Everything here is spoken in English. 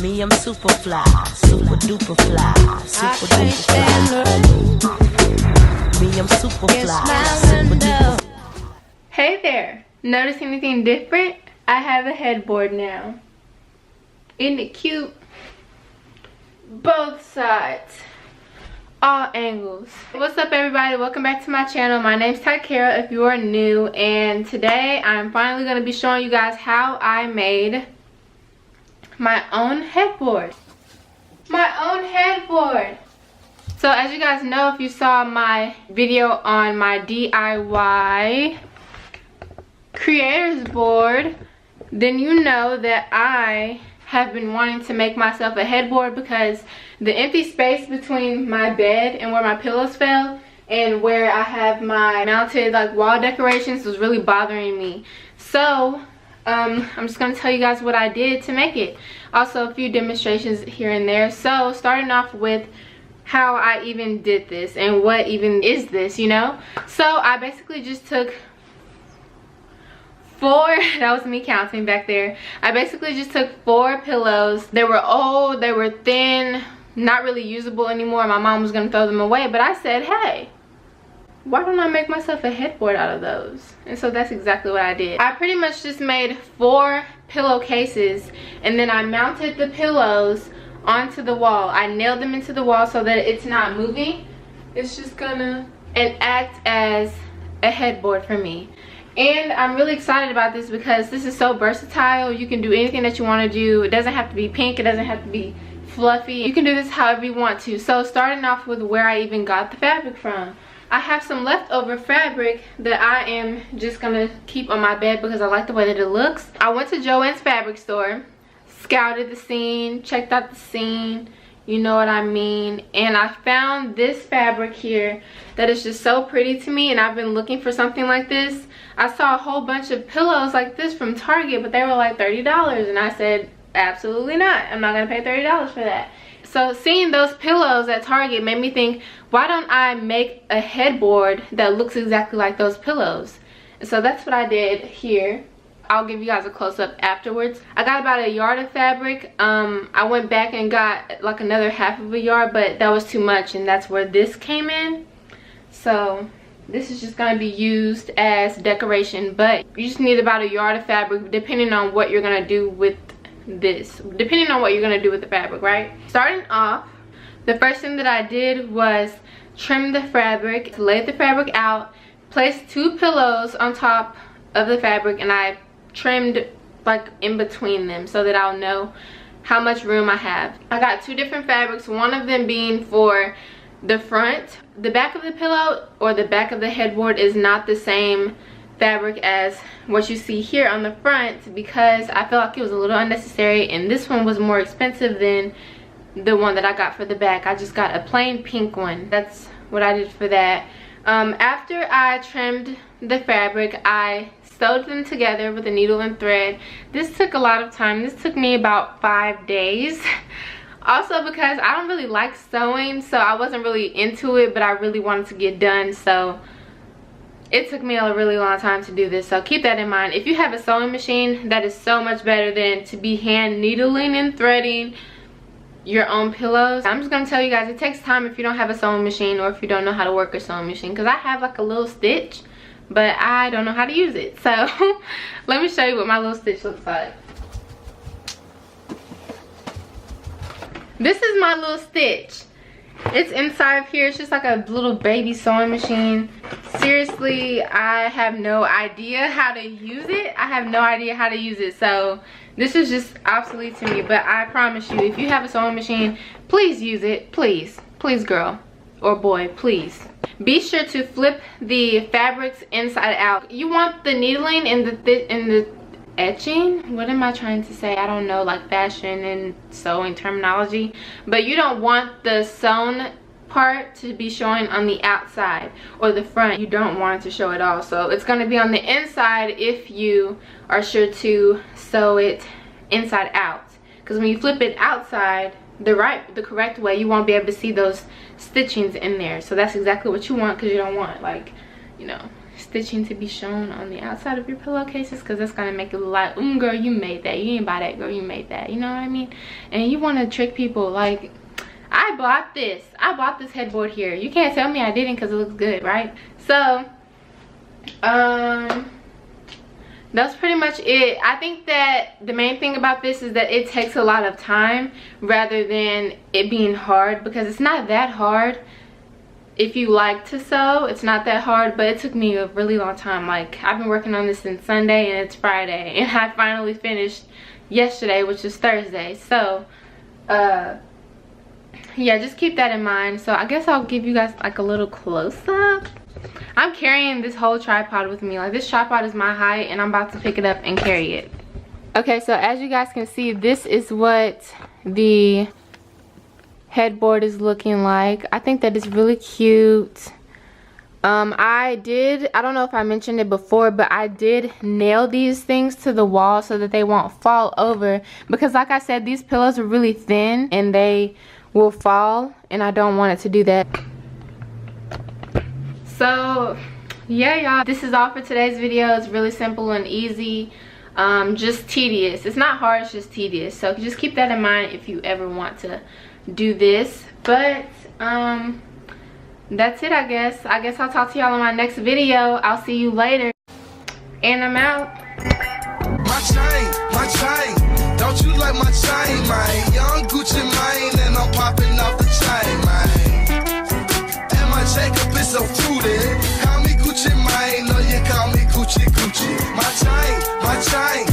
Me, I'm super fly, super duper fly, super duper fly. Me, I'm super fly, super duper fly. Hey there, notice anything different? I have a headboard now. Isn't it cute? Both sides, all angles. What's up everybody, welcome back to my channel. My name's Tykara if you are new, and today I'm finally going to be showing you guys how I made my own headboard. So as you guys know, if you saw my video on my DIY creators board, then you know that I have been wanting to make myself a headboard because the empty space between my bed and where my pillows fell and where I have my mounted like wall decorations was really bothering me. So I'm just gonna tell you guys what I did to make it. Also a few demonstrations here and there. So starting off with how I even did this and what even is this, you know. So I basically just took that was me counting back there. I basically just took 4 pillows. They were old, they were thin, not really usable anymore. My mom was gonna throw them away, but I said, hey, why don't I make myself a headboard out of those? And so that's exactly what I did. I pretty much just made 4 pillowcases, and then I mounted the pillows onto the wall. I nailed them into the wall so that it's not moving. It's just gonna act as a headboard for me. And I'm really excited about this because this is so versatile. You can do anything that you want to do. It doesn't have to be pink, it doesn't have to be fluffy. You can do this however you want to. So starting off with where I even got the fabric from, I have some leftover fabric that I am just gonna keep on my bed because I like the way that it looks. I went to Joann's fabric store, scouted the scene, checked out the scene, you know what I mean, and I found this fabric here that is just so pretty to me, and I've been looking for something like this. I saw a whole bunch of pillows like this from Target, but they were like $30, and I said absolutely not, I'm not gonna pay $30 for that. So seeing those pillows at Target made me think, why don't I make a headboard that looks exactly like those pillows? And so that's what I did here. I'll give you guys a close-up afterwards. I got about a yard of fabric. I went back and got like another half of a yard, but that was too much, and that's where this came in. So this is just going to be used as decoration, but you just need about a yard of fabric depending on what you're going to do with this, depending on what you're going to do with the fabric, right? Starting off, the first thing that I did was trim the fabric, lay the fabric out, placed 2 pillows on top of the fabric, and I trimmed like in between them so that I'll know how much room I have. I got 2 different fabrics, one of them being for the front. The back of the pillow or the back of the headboard is not the same fabric as what you see here on the front because I felt like it was a little unnecessary, and this one was more expensive than the one that I got for the back. I just got a plain pink one. That's what I did for that. After I trimmed the fabric, I sewed them together with a needle and thread. This took a lot of time. This took me about 5 days. Also because I don't really like sewing, so I wasn't really into it, but I really wanted to get done, so it took me a really long time to do this. So keep that in mind. If you have a sewing machine, that is so much better than to be hand needling and threading your own pillows. I'm just gonna tell you guys, it takes time if you don't have a sewing machine or if you don't know how to work a sewing machine, because I have like a little stitch, but I don't know how to use it. So let me show you what my little stitch looks like. This is my little stitch. It's inside of here. It's just like a little baby sewing machine. Seriously, I have no idea how to use it. I have no idea how to use it. So this is just obsolete to me. But I promise you, if you have a sewing machine, please use it. Please. Please, girl or boy, please. Be sure to flip the fabrics inside out. You want the needling and the etching, what am I trying to say? I don't know, like fashion and sewing terminology, but you don't want the sewn part to be showing on the outside or the front. You don't want it to show at all, so it's going to be on the inside if you are sure to sew it inside out, because when you flip it outside the correct way, you won't be able to see those stitchings in there. So that's exactly what you want, because you don't want, like, you know, stitching to be shown on the outside of your pillowcases, because that's gonna make it look like, girl, you made that. You didn't buy that, girl, you made that. You know what I mean? And you want to trick people. Like, I bought this headboard here. You can't tell me I didn't, because it looks good, right? So that's pretty much it. I think that the main thing about this is that it takes a lot of time rather than it being hard, because it's not that hard. If you like to sew, it's not that hard, but it took me a really long time. Like, I've been working on this since Sunday and it's Friday, and I finally finished yesterday, which is Thursday. So yeah, just keep that in mind. So I guess I'll give you guys like a little close-up. I'm carrying this whole tripod with me. Like, this tripod is my height, and I'm about to pick it up and carry it. Okay, so as you guys can see, this is what the headboard is looking like. I think that is really cute. I don't know if I mentioned it before, but I did nail these things to the wall so that they won't fall over, because like I said, these pillows are really thin and they will fall, and I don't want it to do that. So yeah, y'all, this is all for today's video. It's really simple and easy, just tedious. It's not hard, it's just tedious. So just keep that in mind if you ever want to do this. But that's it, I guess. I'll talk to y'all in my next video. I'll see you later, and I'm out. My chain, don't you like my chain, man? Young Gucci mane, and I'm popping off the chain, man. And my Jacob is so fruity. Call me Gucci mane, no, you call me Gucci. My chain.